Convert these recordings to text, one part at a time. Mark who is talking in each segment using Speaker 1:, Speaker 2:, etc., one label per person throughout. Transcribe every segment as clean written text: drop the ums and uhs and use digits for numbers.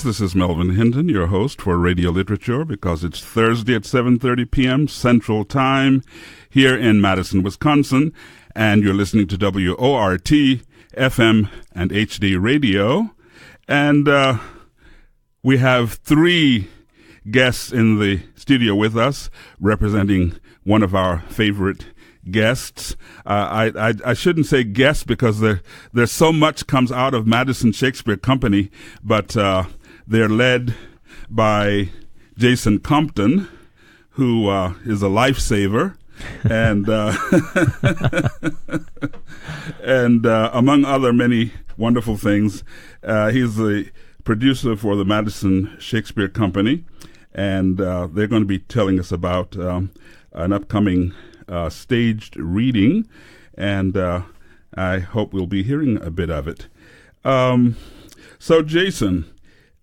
Speaker 1: This is Melvin Hinton, your host for Radio Literature, because it's Thursday at 7:30 p.m. Central Time here in Madison, Wisconsin, and you're listening to WORT, FM, and HD Radio. And we have three guests in the studio with us, representing one of our favorite guests. I shouldn't say guests because there's so much comes out of Madison Shakespeare Company, but they're led by Jason Compton, who is a lifesaver, and and among other many wonderful things, he's the producer for the Madison Shakespeare Company, and they're going to be telling us about an upcoming staged reading, and I hope we'll be hearing a bit of it. So, Jason,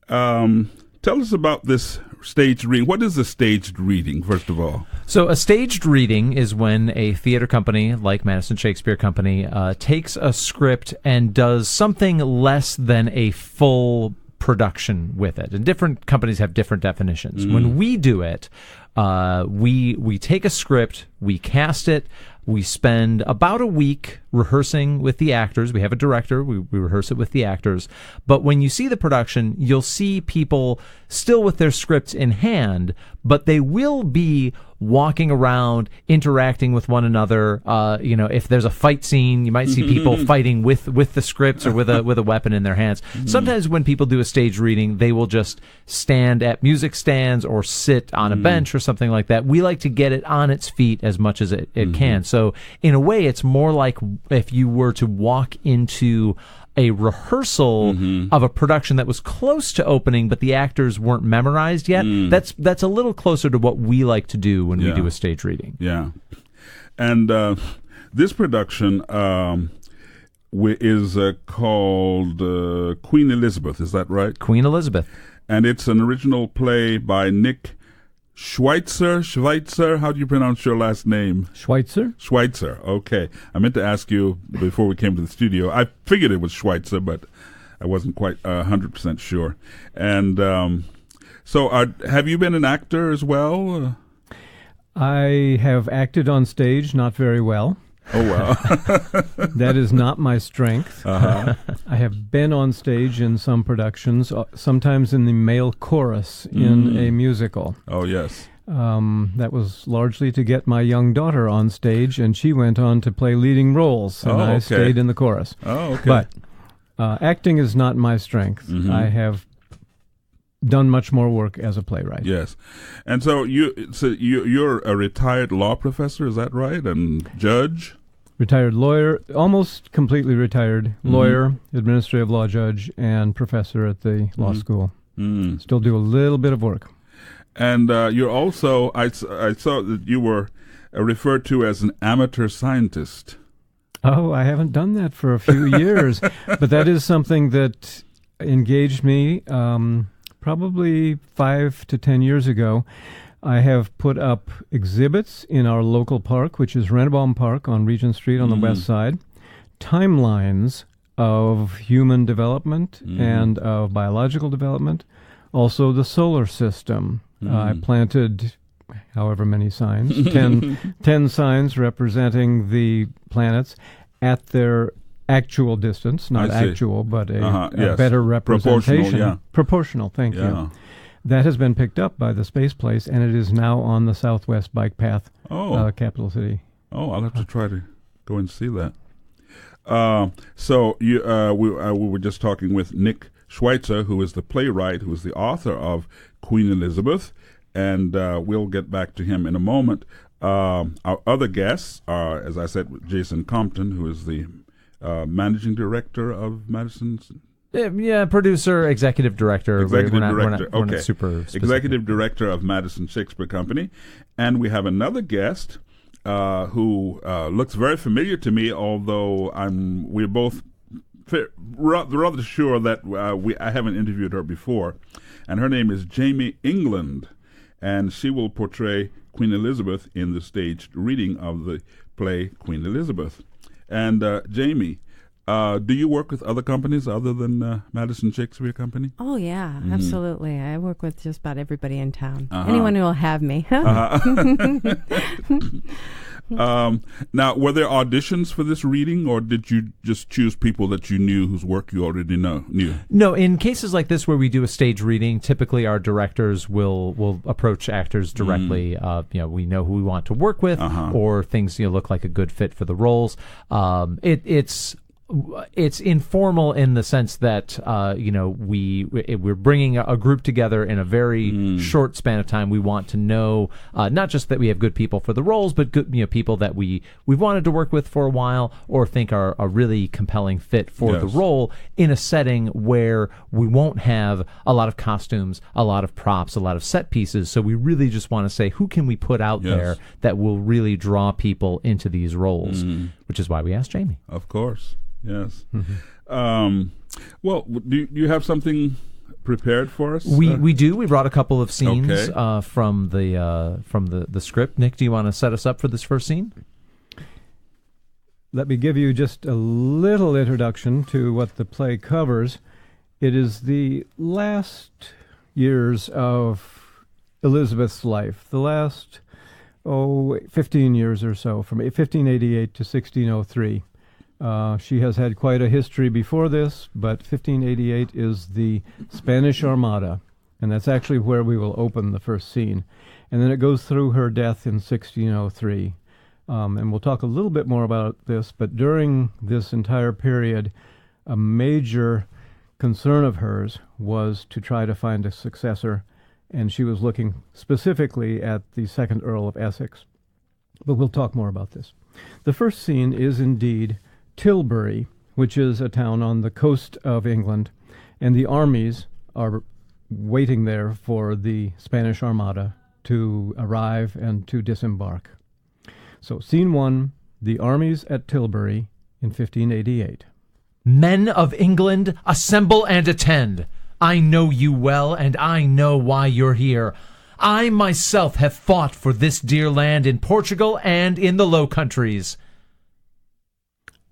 Speaker 1: tell us about this staged reading. What is a staged reading, first of all?
Speaker 2: So a staged reading is when a theater company like Madison Shakespeare Company takes a script and does something less than a full production with it. And different companies have different definitions. When we do it, we take a script, we cast it, we spend about a week rehearsing with the actors. We have a director. We rehearse it with the actors. But when you see the production, you'll see people still with their scripts in hand, but they will be walking around, interacting with one another. If there's a fight scene, you might see people fighting with the scripts or with a weapon in their hands. Sometimes when people do a stage reading, they will just stand at music stands or sit on a bench or something like that. We like to get it on its feet as much as it can. So in a way, it's more like if you were to walk into a rehearsal of a production that was close to opening, but the actors weren't memorized yet. That's a little closer to what we like to do when we do a stage reading.
Speaker 1: Yeah. And this production is called Queen Elizabeth, is that right?
Speaker 2: Queen Elizabeth.
Speaker 1: And it's an original play by Nick Schweitzer, how do you pronounce your last name?
Speaker 3: Schweitzer,
Speaker 1: okay. I meant to ask you before we came to the studio. I figured it was Schweitzer, but I wasn't quite 100% sure. And so have you been an actor as well?
Speaker 3: I have acted on stage, not very well.
Speaker 1: Oh, wow.
Speaker 3: That is not my strength.
Speaker 1: Uh-huh.
Speaker 3: I have been on stage in some productions, sometimes in the male chorus in a musical.
Speaker 1: Oh, yes.
Speaker 3: That was largely to get my young daughter on stage, and she went on to play leading roles, and I stayed in the chorus.
Speaker 1: Oh, okay.
Speaker 3: But acting is not my strength. I have done much more work as a playwright.
Speaker 1: Yes. And so you're a retired law professor, is that right? And judge?
Speaker 3: Retired lawyer, almost completely retired lawyer, administrative law judge, and professor at the law school. Still do a little bit of work.
Speaker 1: And you're also, I saw that you were referred to as an amateur scientist.
Speaker 3: Oh, I haven't done that for a few years, but that is something that engaged me probably 5 to 10 years ago. I have put up exhibits in our local park, which is Rennebaum Park on Regent Street on the west side, timelines of human development and of biological development, also the solar system. I planted however many signs, 10 signs representing the planets at their actual distance, not actual, but a better representation. Proportional, thank you. That has been picked up by the Space Place, and it is now on the Southwest Bike Path, Capital City.
Speaker 1: Oh, I'll have to try to go and see that. So we were just talking with Nick Schweitzer, who is the playwright, who is the author of Queen Elizabeth, and we'll get back to him in a moment. Our other guests are, as I said, Jason Compton, who is the managing director of Madison's.
Speaker 2: Yeah, producer, executive director.
Speaker 1: We're not
Speaker 2: super specific.
Speaker 1: Executive director of Madison Shakespeare Company. And we have another guest who looks very familiar to me, although we're both rather sure that I haven't interviewed her before. And her name is Jamie England, and she will portray Queen Elizabeth in the staged reading of the play Queen Elizabeth. And Jamie, Do you work with other companies other than Madison Shakespeare Company?
Speaker 4: Oh, yeah, absolutely. I work with just about everybody in town.
Speaker 1: Uh-huh.
Speaker 4: Anyone who will have me.
Speaker 1: Now, were there auditions for this reading, or did you just choose people that you knew whose work you already knew?
Speaker 2: No, in cases like this where we do a stage reading, typically our directors will approach actors directly. We know who we want to work with, or things look like a good fit for the roles. It's informal in the sense that we're bringing a group together in a very short span of time. We want to know not just that we have good people for the roles, but good people that we've wanted to work with for a while or think are a really compelling fit for the role in a setting where we won't have a lot of costumes, a lot of props, a lot of set pieces. So we really just want to say, who can we put out there that will really draw people into these roles, which is why we asked Jamie.
Speaker 1: Of course. Yes. Well, do you have something prepared for us?
Speaker 2: We do. We brought a couple of scenes from the script. Nick, do you want to set us up for this first scene?
Speaker 3: Let me give you just a little introduction to what the play covers. It is the last years of Elizabeth's life, the last 15 years or so, from 1588 to 1603. She has had quite a history before this, but 1588 is the Spanish Armada, and that's actually where we will open the first scene. And then it goes through her death in 1603. And we'll talk a little bit more about this, but during this entire period, a major concern of hers was to try to find a successor, and she was looking specifically at the second Earl of Essex. But we'll talk more about this. The first scene is indeed Tilbury, which is a town on the coast of England, and the armies are waiting there for the Spanish Armada to arrive and to disembark. So, scene 1, the armies at Tilbury in 1588.
Speaker 2: Men of England, assemble and attend. I know you well, and I know why you're here. I myself have fought for this dear land in Portugal and in the Low Countries.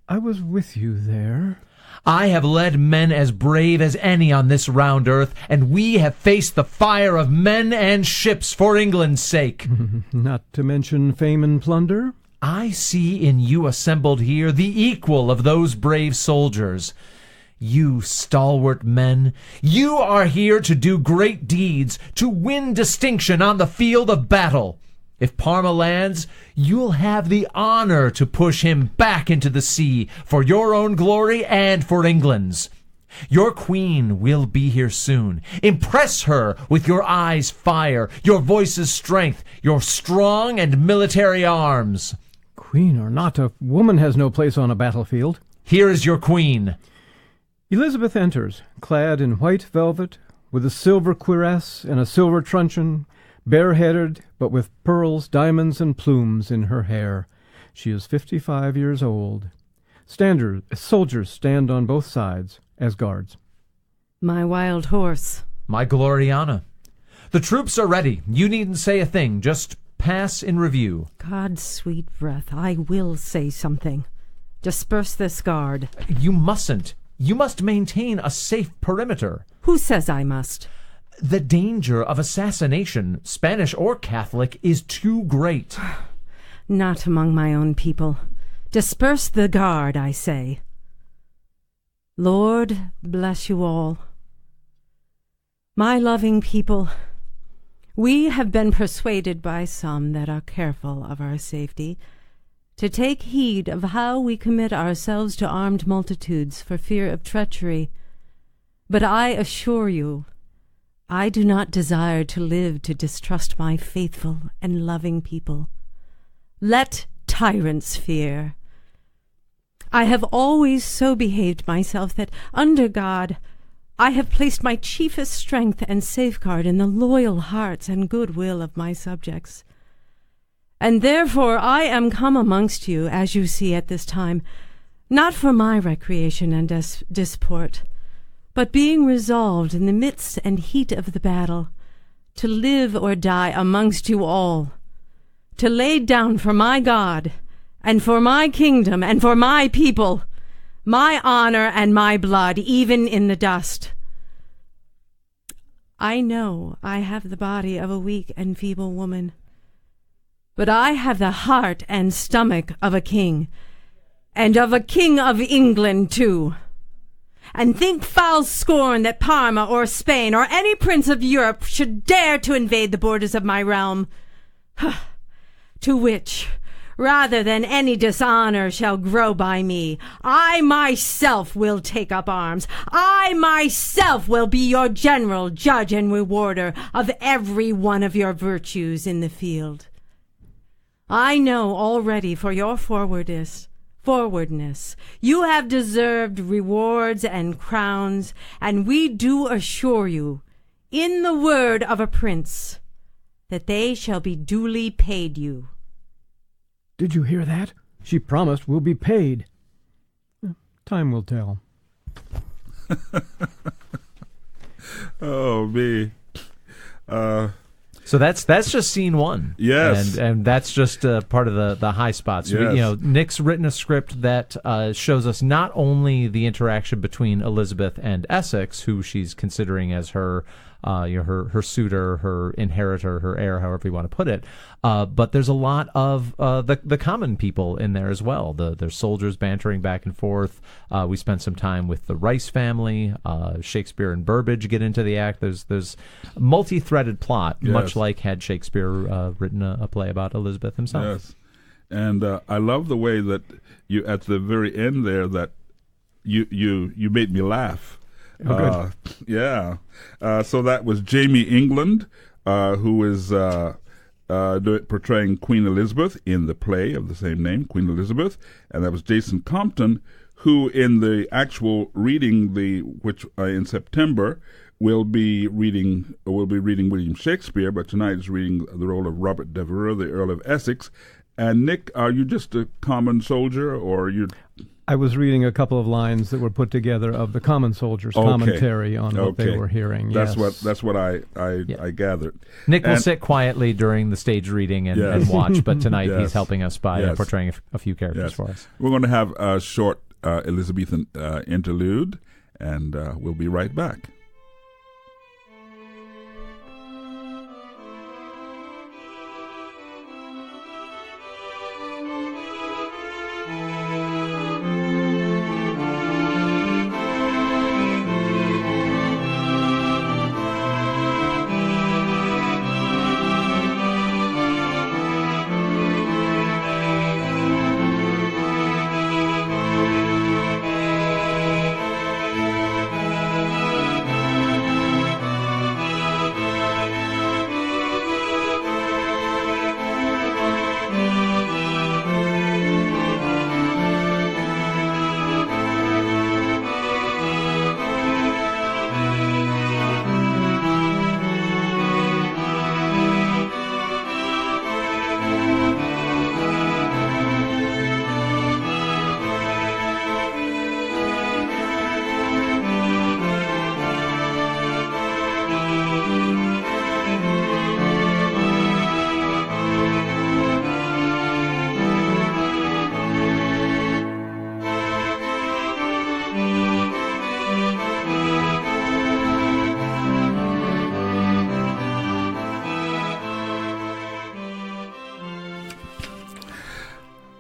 Speaker 3: I was with you there.
Speaker 2: I have led men as brave as any on this round earth, and we have faced the fire of men and ships for England's sake.
Speaker 3: Not to mention fame and plunder.
Speaker 2: I see in you assembled here the equal of those brave soldiers. You stalwart men, you are here to do great deeds, to win distinction on the field of battle. If Parma lands, you'll have the honor to push him back into the sea for your own glory and for England's. Your queen will be here soon. Impress her with your eyes' fire, your voice's strength, your strong and military arms.
Speaker 3: Queen or not, a woman has no place on a battlefield.
Speaker 2: Here is your queen.
Speaker 3: Elizabeth enters, clad in white velvet, with a silver cuirass and a silver truncheon, bareheaded, but with pearls, diamonds, and plumes in her hair. She is 55 years old. Soldiers stand on both sides as guards.
Speaker 4: My wild horse.
Speaker 2: My Gloriana. The troops are ready. You needn't say a thing. Just pass in review.
Speaker 4: God's sweet breath, I will say something. Disperse this guard.
Speaker 2: You mustn't. You must maintain a safe perimeter.
Speaker 4: Who says I must?
Speaker 2: The danger of assassination, Spanish or Catholic, is too great.
Speaker 4: Not among my own people. Disperse the guard, I say. Lord bless you all. My loving people, we have been persuaded by some that are careful of our safety to take heed of how we commit ourselves to armed multitudes for fear of treachery. But I assure you, I do not desire to live to distrust my faithful and loving people. Let tyrants fear. I have always so behaved myself that, under God, I have placed my chiefest strength and safeguard in the loyal hearts and good will of my subjects. And therefore I am come amongst you, as you see at this time, not for my recreation and disport, but being resolved in the midst and heat of the battle, to live or die amongst you all, to lay down for my God, and for my kingdom, and for my people, my honor and my blood, even in the dust. I know I have the body of a weak and feeble woman, but I have the heart and stomach of a king, and of a king of England, too. And think foul scorn that Parma or Spain or any prince of Europe should dare to invade the borders of my realm, to which, rather than any dishonor shall grow by me, I myself will take up arms. I myself will be your general, judge, and rewarder of every one of your virtues in the field. I know already for your forwardness, you have deserved rewards and crowns, and we do assure you, in the word of a prince, that they shall be duly paid you.
Speaker 3: Did you hear that? She promised we'll be paid. Time will tell.
Speaker 1: Oh, me.
Speaker 2: So that's just scene one.
Speaker 1: Yes.
Speaker 2: And that's just part of the high spots.
Speaker 1: Yes.
Speaker 2: Nick's written a script that shows us not only the interaction between Elizabeth and Essex, who she's considering as her her suitor, her inheritor, her heir, however you want to put it, but there's a lot of the common people in there as well. There's soldiers bantering back and forth. We spent some time with the Rice family. Shakespeare and Burbage get into the act. There's multi-threaded plot,
Speaker 1: Yes.
Speaker 2: much like had Shakespeare written a play about Elizabeth himself.
Speaker 1: Yes. And I love the way that you, at the very end there, that you made me laugh.
Speaker 3: Oh, good.
Speaker 1: Yeah. So that was Jamie England, who is portraying Queen Elizabeth in the play of the same name, Queen Elizabeth, and that was Jason Compton, who in the actual reading, which in September will be reading William Shakespeare, but tonight is reading the role of Robert Devereux, the Earl of Essex. And Nick, are you just a common soldier, or you?
Speaker 3: I was reading a couple of lines that were put together of the common soldiers' commentary on what they were hearing.
Speaker 1: That's
Speaker 3: yes.
Speaker 1: what I gathered.
Speaker 2: Nick will sit quietly during the stage reading and watch, but tonight he's helping us by portraying a few characters for us.
Speaker 1: We're going to have a short Elizabethan interlude, and we'll be right back.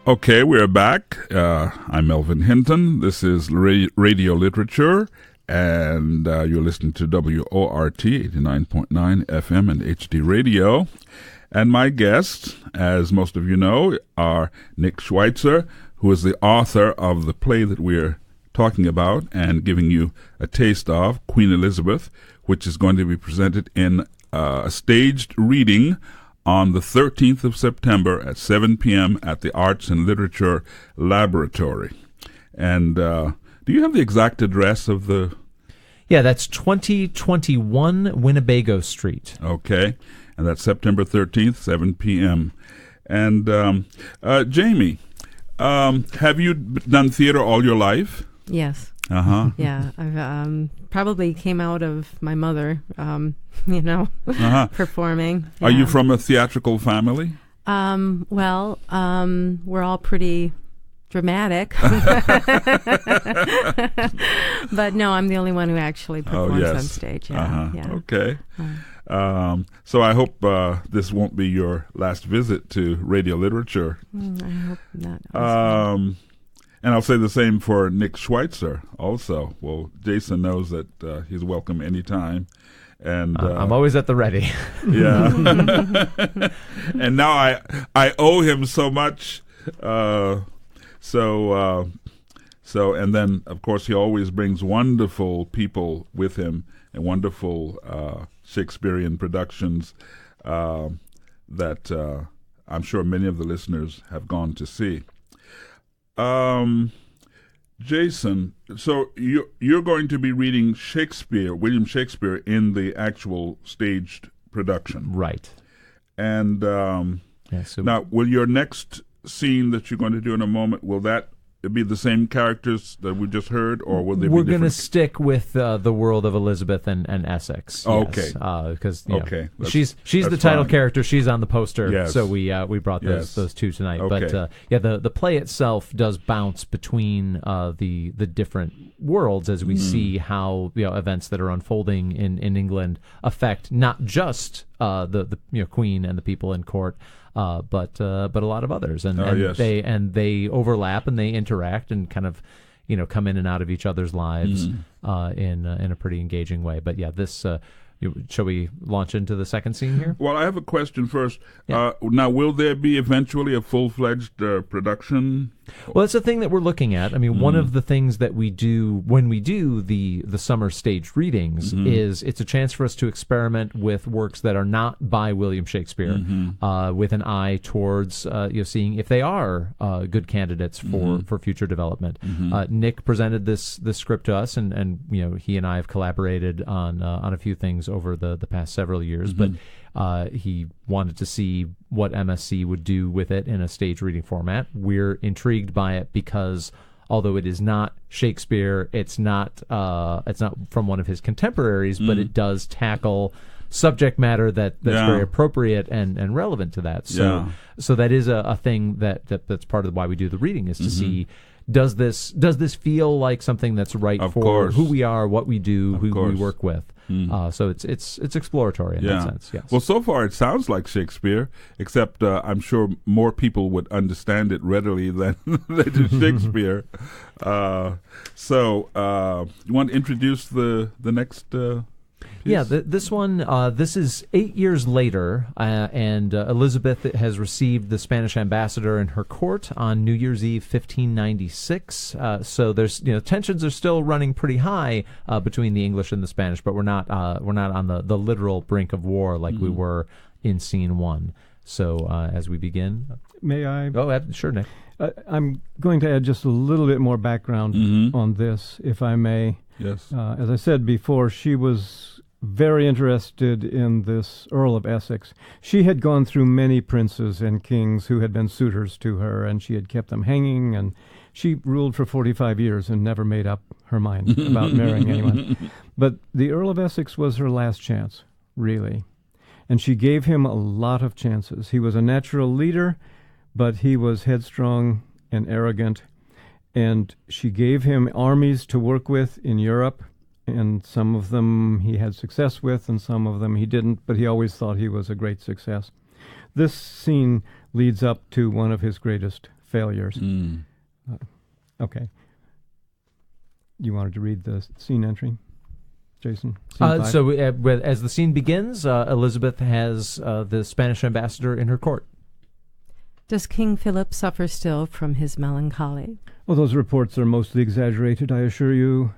Speaker 1: Okay, we're back. I'm Melvin Hinton. This is Radio Literature, and you're listening to WORT 89.9 FM and HD Radio. And my guests, as most of you know, are Nick Schweitzer, who is the author of the play that we're talking about and giving you a taste of, Queen Elizabeth, which is going to be presented in a staged reading on the 13th of September at 7 p.m. at the Arts and Literature Laboratory. And do you have the exact address of the...
Speaker 2: Yeah, that's 2021 Winnebago Street.
Speaker 1: Okay, and that's September 13th, 7 p.m. And Jamie, have you done theater all your life?
Speaker 4: Yes.
Speaker 1: Uh-huh.
Speaker 4: Yeah, I've probably came out of my mother, performing.
Speaker 1: Are you from a theatrical family?
Speaker 4: We're all pretty dramatic. But no, I'm the only one who actually performs on stage. Yeah.
Speaker 1: Okay. So I hope this won't be your last visit to radio literature.
Speaker 4: I hope not.
Speaker 1: And I'll say the same for Nick Schweitzer also. Well, Jason knows that he's welcome anytime. And
Speaker 2: I'm always at the ready.
Speaker 1: Yeah. And now I owe him so much. So and then, of course, he always brings wonderful people with him and wonderful Shakespearean productions that I'm sure many of the listeners have gone to see. Jason, so you're going to be reading William Shakespeare, in the actual staged production.
Speaker 2: Right.
Speaker 1: And now, will your next scene that you're going to do in a moment, will that be the same characters that we just heard, or will they be different? We're going to
Speaker 2: stick with the world of Elizabeth and Essex.
Speaker 1: Oh, yes.
Speaker 2: Okay. Because she's the title character. She's on the poster. Yes. So we brought those two tonight.
Speaker 1: Okay.
Speaker 2: But the play itself does bounce between the different worlds as we see how events that are unfolding in England affect not just the Queen and the people in court, but a lot of others, and they overlap and they interact and kind of come in and out of each other's lives in a pretty engaging way. But this. Shall we launch into the second scene here?
Speaker 1: Well, I have a question first. Yeah. Now, will there be eventually a full-fledged production?
Speaker 2: Well, it's a thing that we're looking at. I mean, one of the things that we do when we do the summer stage readings is it's a chance for us to experiment with works that are not by William Shakespeare, with an eye towards seeing if they are good candidates for future development. Nick presented this script to us, and he and I have collaborated on a few things over the past several years, but he wanted to see what MSC would do with it in a stage reading format. We're intrigued by it because although it is not Shakespeare, it's not from one of his contemporaries, but it does tackle subject matter that's very appropriate and relevant to that. So that is a thing that's part of why we do the reading, is to see, does this feel like something that's right for who we are, what we do, who we work with. So it's exploratory in that sense. Yes.
Speaker 1: Well, so far it sounds like Shakespeare, except I'm sure more people would understand it readily than they do Shakespeare. So you want to introduce the next piece?
Speaker 2: Yeah, this one, this is 8 years later, and Elizabeth has received the Spanish ambassador in her court on New Year's Eve, 1596. So there's, tensions are still running pretty high between the English and the Spanish, but we're not on the literal brink of war like we were in scene one. So as we begin,
Speaker 3: may I?
Speaker 2: Oh, sure, Nick.
Speaker 3: I'm going to add just a little bit more background on this, if I may.
Speaker 1: Yes.
Speaker 3: As I said before, she was very interested in this Earl of Essex. She had gone through many princes and kings who had been suitors to her, and she had kept them hanging, and she ruled for 45 years and never made up her mind about marrying anyone. But the Earl of Essex was her last chance, really. And she gave him a lot of chances. He was a natural leader, but he was headstrong and arrogant, and she gave him armies to work with in Europe, and some of them he had success with, and some of them he didn't, but he always thought he was a great success. This scene leads up to one of his greatest failures. Okay. You wanted to read the scene entry, Jason?
Speaker 2: So as the scene begins, Elizabeth has the Spanish ambassador in her court.
Speaker 4: Does King Philip suffer still from his melancholy?
Speaker 3: Well, those reports are mostly exaggerated, I assure you.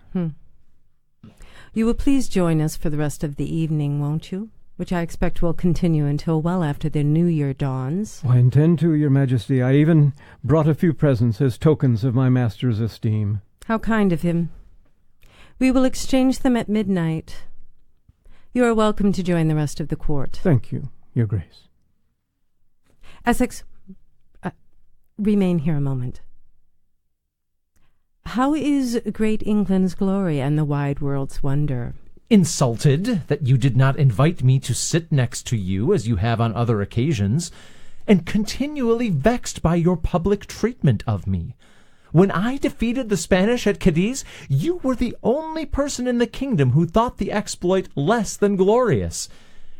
Speaker 4: You will please join us for the rest of the evening, won't you? Which I expect will continue until well after the New Year dawns.
Speaker 3: I intend to, Your Majesty. I even brought a few presents as tokens of my master's esteem.
Speaker 4: How kind of him. We will exchange them at midnight. You are welcome to join the rest of the court.
Speaker 3: Thank you, Your Grace.
Speaker 4: Essex, remain here a moment. How is great England's glory and the wide world's wonder?
Speaker 2: Insulted that you did not invite me to sit next to you as you have on other occasions, and continually vexed by your public treatment of me. When I defeated the Spanish at Cadiz, you were the only person in the kingdom who thought the exploit less than glorious.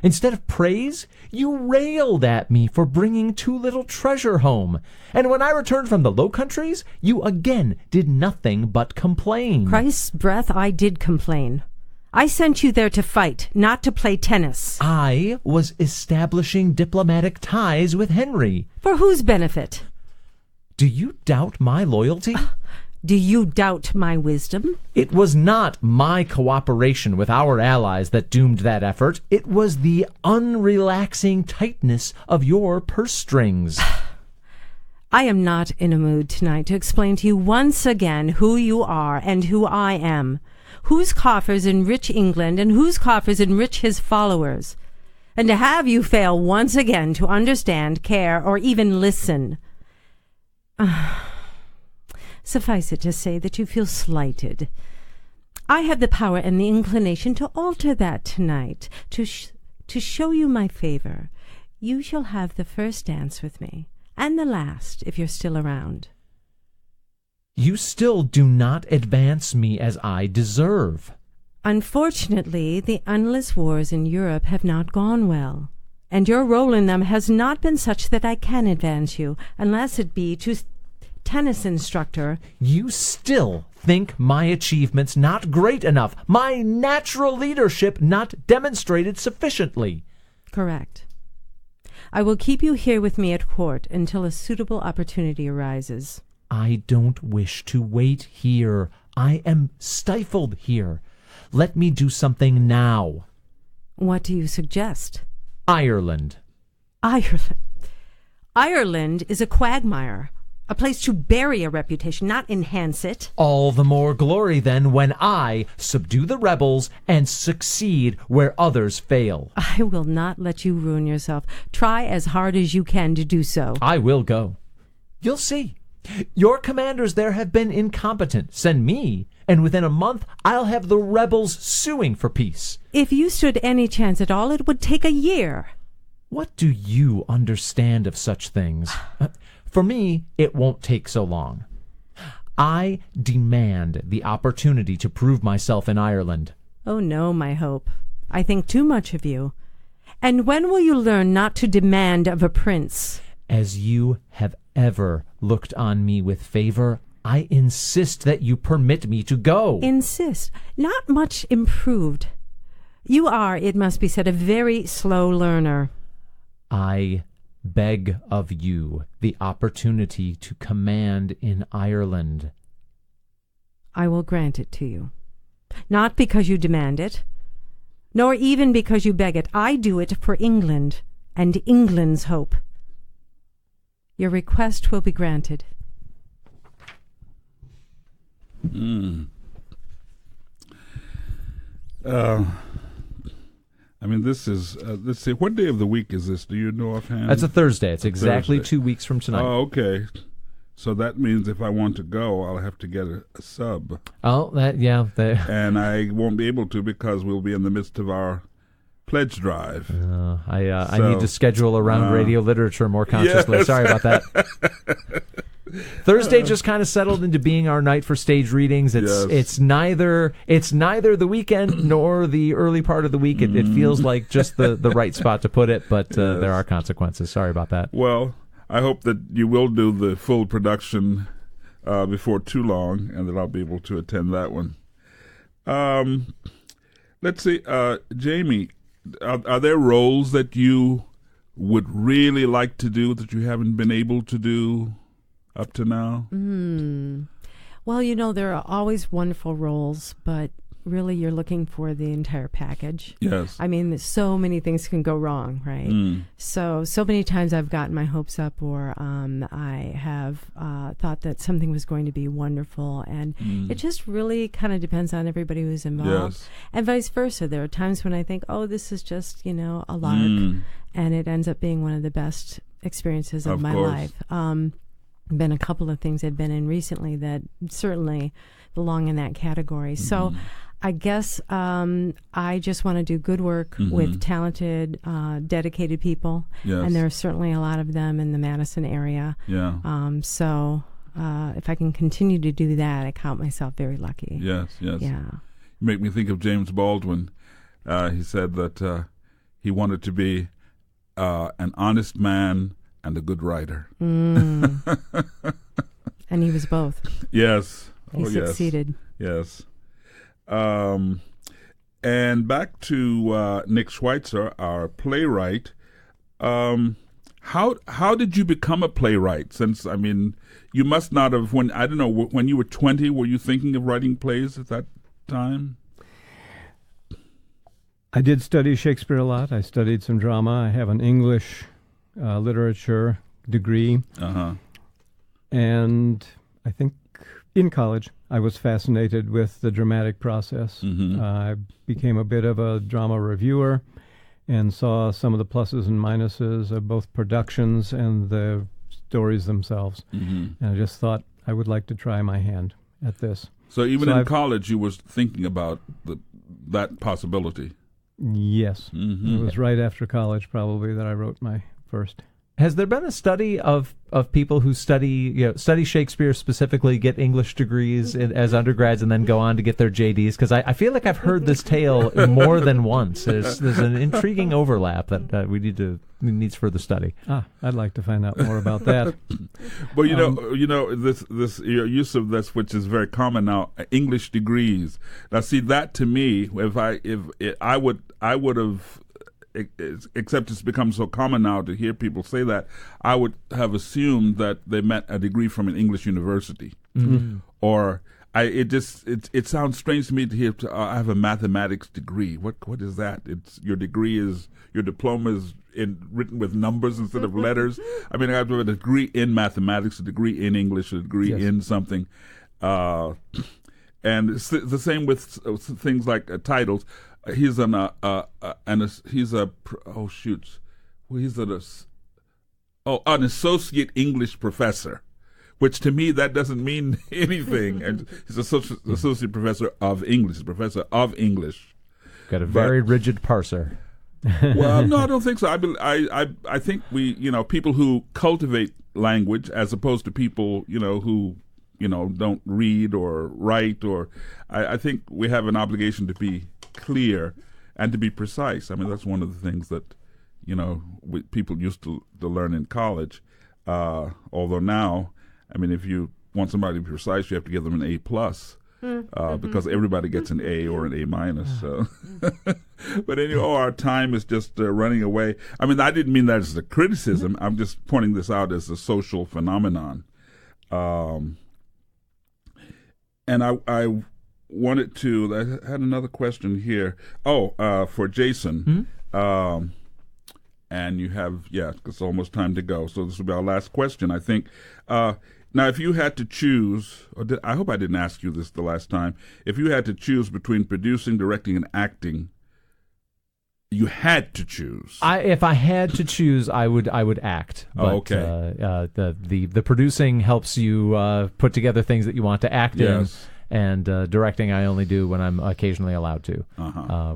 Speaker 2: Instead of praise, you railed at me for bringing too little treasure home. And when I returned from the Low Countries, you again did nothing but complain.
Speaker 4: Christ's breath, I did complain. I sent you there to fight, not to play tennis.
Speaker 2: I was establishing diplomatic ties with Henry.
Speaker 4: For whose benefit?
Speaker 2: Do you doubt my loyalty?
Speaker 4: Do you doubt my wisdom?
Speaker 2: It was not my cooperation with our allies that doomed that effort. It was the unrelaxing tightness of your purse strings.
Speaker 4: I am not in a mood tonight to explain to you once again who you are and who I am. Whose coffers enrich England and whose coffers enrich his followers. And to have you fail once again to understand, care, or even listen. Suffice it to say that you feel slighted. I have the power and the inclination to alter that tonight, to show you my favor. You shall have the first dance with me, and the last, if you're still around.
Speaker 2: You still do not advance me as I deserve.
Speaker 4: Unfortunately, the endless wars in Europe have not gone well, and your role in them has not been such that I can advance you, unless it be to tennis instructor.
Speaker 2: You still think my achievements not great enough, my natural leadership not demonstrated sufficiently.
Speaker 4: Correct. I will keep you here with me at court until a suitable opportunity arises.
Speaker 2: I don't wish to wait here. I am stifled here. Let me do something now.
Speaker 4: What do you suggest?
Speaker 2: Ireland.
Speaker 4: Ireland. Ireland is a quagmire, a place to bury a reputation, not enhance it.
Speaker 2: All the more glory, then, when I subdue the rebels and succeed where others fail.
Speaker 4: I will not let you ruin yourself. Try as hard as you can to do so.
Speaker 2: I will go. You'll see. Your commanders there have been incompetent. Send me, and within a month I'll have the rebels suing for peace.
Speaker 4: If you stood any chance at all, it would take a year.
Speaker 2: What do you understand of such things? For me, it won't take so long. I demand the opportunity to prove myself in Ireland.
Speaker 4: Oh no, my hope. I think too much of you. And when will you learn not to demand of a prince?
Speaker 2: As you have ever looked on me with favor, I insist that you permit me to go.
Speaker 4: Insist? Not much improved. You are, it must be said, a very slow learner.
Speaker 2: I beg of you the opportunity to command in Ireland.
Speaker 4: I will grant it to you. Not because you demand it, nor even because you beg it. I do it for England and England's hope. Your request will be granted.
Speaker 1: I mean, this is, let's see, what day of the week is this? Do you know offhand?
Speaker 2: That's a Thursday. It's exactly
Speaker 1: Thursday.
Speaker 2: 2 weeks from tonight.
Speaker 1: Oh, okay. So that means if I want to go, I'll have to get a sub.
Speaker 2: Oh, that, yeah.
Speaker 1: And I won't be able to because we'll be in the midst of our pledge drive.
Speaker 2: I need to schedule around radio literature more consciously.
Speaker 1: Yes.
Speaker 2: Sorry about that. Thursday just kind of settled into being our night for stage readings. It's neither the weekend nor the early part of the week. It feels like just the right spot to put it, but there are consequences. Sorry about that.
Speaker 1: Well, I hope that you will do the full production before too long, and that I'll be able to attend that one. Let's see, Jamie, are there roles that you would really like to do that you haven't been able to do up to now?
Speaker 4: Well, you know, there are always wonderful roles, but really you're looking for the entire package.
Speaker 1: Yes.
Speaker 4: I mean, so many things can go wrong, right? So many times I've gotten my hopes up, or I have thought that something was going to be wonderful, and it just really kind of depends on everybody who's involved.
Speaker 1: Yes.
Speaker 4: And vice versa. There are times when I think, oh, this is just, you know, a lark, and it ends up being one of the best experiences of my life. Been a couple of things I've been in recently that certainly belong in that category. So I guess I just want to do good work with talented, dedicated people. Yes. And there are certainly a lot of them in the Madison area.
Speaker 1: Yeah.
Speaker 4: So if I can continue to do that, I count myself very lucky.
Speaker 1: Yes.
Speaker 4: Yeah.
Speaker 1: You make me think of James Baldwin. He said that he wanted to be an honest man and a good writer.
Speaker 4: And he was both.
Speaker 1: Yes.
Speaker 4: He succeeded.
Speaker 1: Yes. And back to Nick Schweitzer, our playwright. How did you become a playwright? Since, I mean, you must not have, when you were 20, were you thinking of writing plays at that time?
Speaker 3: I did study Shakespeare a lot. I studied some drama. I have an English literature degree. And I think in college I was fascinated with the dramatic process. I became a bit of a drama reviewer and saw some of the pluses and minuses of both productions and the stories themselves. And I just thought I would like to try my hand at this.
Speaker 1: So in college you were thinking about that possibility?
Speaker 3: Yes. It was right after college probably that I wrote my first.
Speaker 2: Has there been a study of people who study Shakespeare specifically, get English degrees as undergrads, and then go on to get their JDs? Because I feel like I've heard this tale more than once. There's an intriguing overlap that needs further study.
Speaker 3: I'd like to find out more about that.
Speaker 1: Well, this your use of this, which is very common now, English degrees. Now, see, that to me, I would have. Except it's become so common now to hear people say that, I would have assumed that they meant a degree from an English university. Or it sounds strange to me to hear I have a mathematics degree. What is that? Your diploma is written with numbers instead of letters. I mean, I have a degree in mathematics, a degree in English, a degree in something. And it's the same with things like titles. He's an associate English professor, which to me that doesn't mean anything. And he's associate professor of English, professor of English.
Speaker 2: Got a very rigid parser.
Speaker 1: Well, no, I don't think so. I think people who cultivate language as opposed to people who don't read or write, or I think we have an obligation to be clear and to be precise. I mean, that's one of the things that people used to learn in college. Although now, I mean, if you want somebody to be precise, you have to give them an A+, because everybody gets an A or an A-. So. But anyway, our time is just running away. I mean, I didn't mean that as a criticism. I'm just pointing this out as a social phenomenon. And I wanted to, I had another question here. For Jason. And you have, it's almost time to go. So this will be our last question, I think. Now, if you had to choose, I hope I didn't ask you this the last time. If you had to choose between producing, directing, and acting, you had to choose.
Speaker 2: If I had to choose, I would act. But,
Speaker 1: okay.
Speaker 2: The producing helps you put together things that you want to act in. And directing I only do when I'm occasionally allowed to,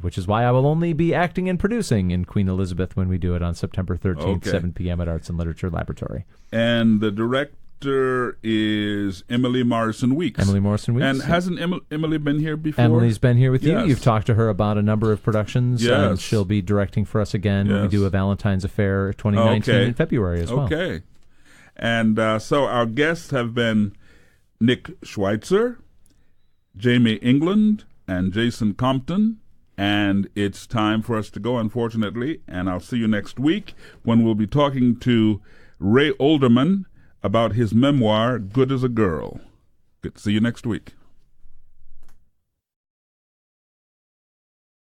Speaker 2: which is why I will only be acting and producing in Queen Elizabeth when we do it on September 13th, 7 p.m. at Arts and Literature Laboratory.
Speaker 1: And the director is Emily Morrison Weeks.
Speaker 2: Emily Morrison Weeks.
Speaker 1: And hasn't Emily been here before?
Speaker 2: Emily's been here with you.
Speaker 1: Yes.
Speaker 2: You've talked to her about a number of productions.
Speaker 1: Yes.
Speaker 2: And she'll be directing for us again when we do A Valentine's Affair 2019 in February as well.
Speaker 1: Okay. And so our guests have been Nick Schweitzer, Jamie England, and Jason Compton, and it's time for us to go, unfortunately, and I'll see you next week when we'll be talking to Ray Olderman about his memoir, Good as a Girl. Good to see you next week.